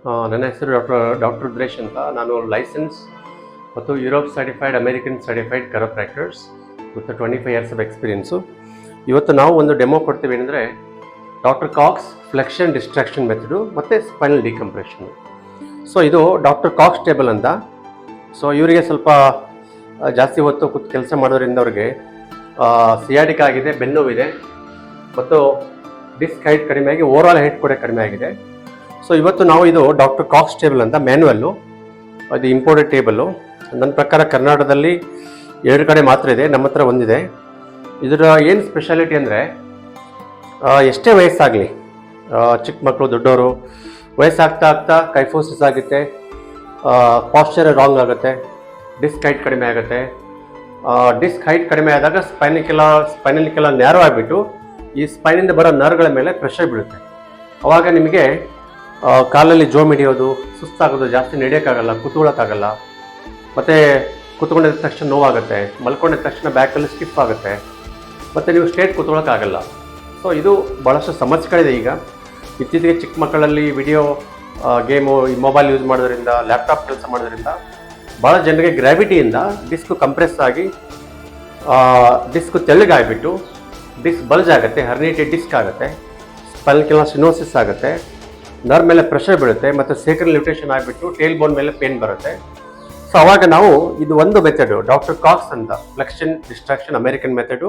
ನನ್ನ ಹೆಸರು ಡಾಕ್ಟರ್ ರುದ್ರೇಶ್ ಅಂತ. ನಾನು ಲೈಸೆನ್ಸ್ ಮತ್ತು ಯುರೋಪ್ ಸರ್ಟಿಫೈಡ್ ಅಮೇರಿಕನ್ ಸರ್ಟಿಫೈಡ್ ಕರೋಪ್ರಾಕ್ಟರ್ಸ್ ಮತ್ತು 25 ಇಯರ್ಸ್ ಆಫ್ ಎಕ್ಸ್ಪೀರಿಯನ್ಸು. ಇವತ್ತು ನಾವು ಒಂದು ಡೆಮೋ ಕೊಡ್ತೀವಿ ಏನಂದರೆ doctor Cox flexion distraction method ಮತ್ತು ಸ್ಪೈನಲ್ ಡಿಕಂಪ್ರೆಷನ್. ಸೊ ಇದು ಡಾಕ್ಟರ್ ಕಾಕ್ಸ್ ಟೇಬಲ್ ಅಂತ. ಸೊ ಇವರಿಗೆ ಸ್ವಲ್ಪ ಜಾಸ್ತಿ ಹೊತ್ತು ಕೂತು ಕೆಲಸ ಮಾಡೋದ್ರಿಂದ ಅವ್ರಿಗೆ ಸಿಯಾಟಿಕ್ ಆಗಿದೆ, ಬೆನ್ನೋವಿದೆ ಮತ್ತು ಡಿಸ್ಕ್ ಹೈಟ್ ಕಡಿಮೆ ಆಗಿ ಓವರಾಲ್ ಹೈಟ್ ಕೂಡ ಕಡಿಮೆ ಆಗಿದೆ. ಸೊ ಇವತ್ತು ನಾವು ಇದು ಡಾಕ್ಟರ್ ಕಾಕ್ಸ್ ಟೇಬಲ್ ಅಂತ ಮ್ಯಾನ್ಯುವಲ್ಲು, ಇದು ಇಂಪೋರ್ಟೆಡ್ ಟೇಬಲ್ಲು. ನನ್ನ ಪ್ರಕಾರ ಕರ್ನಾಟಕದಲ್ಲಿ 2 ಕಡೆ ಮಾತ್ರ ಇದೆ, ನಮ್ಮ ಹತ್ರ ಒಂದಿದೆ. ಇದರ ಏನು ಸ್ಪೆಷಾಲಿಟಿ ಅಂದರೆ ಎಷ್ಟೇ ವಯಸ್ಸಾಗಲಿ, ಚಿಕ್ಕ ಮಕ್ಕಳು ದೊಡ್ಡವರು, ವಯಸ್ಸಾಗ್ತಾ ಆಗ್ತಾ ಕೈಫೋಸಿಸ್ ಆಗುತ್ತೆ, ಪಾಶ್ಚರ್ ರಾಂಗ್ ಆಗುತ್ತೆ, ಡಿಸ್ಕ್ ಹೈಟ್ ಕಡಿಮೆ ಆಗುತ್ತೆ. ಡಿಸ್ಕ್ ಹೈಟ್ ಕಡಿಮೆ ಆದಾಗ ಸ್ಪೈನಲ್ಕೆಲ್ಲ ನ್ಯಾರೋ ಆಗಿಬಿಟ್ಟು ಈ ಸ್ಪೈನಿಂದ ಬರೋ ನರ್ವ್ಗಳ ಮೇಲೆ ಪ್ರೆಷರ್ ಬೀಳುತ್ತೆ. ಆವಾಗ ನಿಮಗೆ ಕಾಲಲ್ಲಿ ಜೋಮ್ ಹಿಡಿಯೋದು, ಸುಸ್ತಾಗೋದು, ಜಾಸ್ತಿ ನಡೆಯೋಕ್ಕಾಗಲ್ಲ, ಕೂತ್ಕೊಳ್ಳೋಕ್ಕಾಗಲ್ಲ, ಮತ್ತು ಕೂತ್ಕೊಂಡಿದ್ದ ತಕ್ಷಣ ನೋವಾಗುತ್ತೆ, ಮಲ್ಕೊಂಡಿದ್ದ ತಕ್ಷಣ ಬ್ಯಾಕಲ್ಲಿ ಸ್ಟಿಫ್ ಆಗುತ್ತೆ, ಮತ್ತು ನೀವು ಸ್ಟ್ರೇಟ್ ಕೂತ್ಕೊಳ್ಳೋಕ್ಕಾಗಲ್ಲ. ಸೊ ಇದು ಭಾಳಷ್ಟು ಸಮಸ್ಯೆಗಳಿದೆ. ಈಗ ಇತ್ತೀಚೆಗೆ ಚಿಕ್ಕ ಮಕ್ಕಳಲ್ಲಿ ವಿಡಿಯೋ ಗೇಮು, ಈ ಮೊಬೈಲ್ ಯೂಸ್ ಮಾಡೋದ್ರಿಂದ, ಲ್ಯಾಪ್ಟಾಪ್ ಕೆಲಸ ಮಾಡೋದ್ರಿಂದ ಭಾಳ ಜನರಿಗೆ ಗ್ರಾವಿಟಿಯಿಂದ ಡಿಸ್ಕು ಕಂಪ್ರೆಸ್ ಆಗಿ ಡಿಸ್ಕು ತೆಳ್ಳಗಾಗಿಬಿಟ್ಟು ಡಿಸ್ಕ್ ಬಲ್ಜ್ ಆಗುತ್ತೆ, ಹರ್ನಿಟೆಡ್ ಡಿಸ್ಕ್ ಆಗುತ್ತೆ, ಸ್ಪೈನಲ್ ಸಿನೋಸಿಸ್ ಆಗುತ್ತೆ, ನರ್ವ್ ಮೇಲೆ ಪ್ರೆಷರ್ ಬೀಳುತ್ತೆ, ಮತ್ತು ಸೇಕ್ರಲ್ ಲಿಮಿಟೇಷನ್ ಆಗಿಬಿಟ್ಟು ಟೇಲ್ ಬೋನ್ ಮೇಲೆ ಪೇನ್ ಬರುತ್ತೆ. ಸೊ ಅವಾಗ ನಾವು ಇದು ಒಂದು ಮೆಥಡು ಡಾಕ್ಟರ್ ಕಾಕ್ಸ್ ಅಂತ ಫ್ಲೆಕ್ಷನ್ ಡಿಸ್ಟ್ರಾಕ್ಷನ್ ಅಮೇರಿಕನ್ ಮೆಥಡು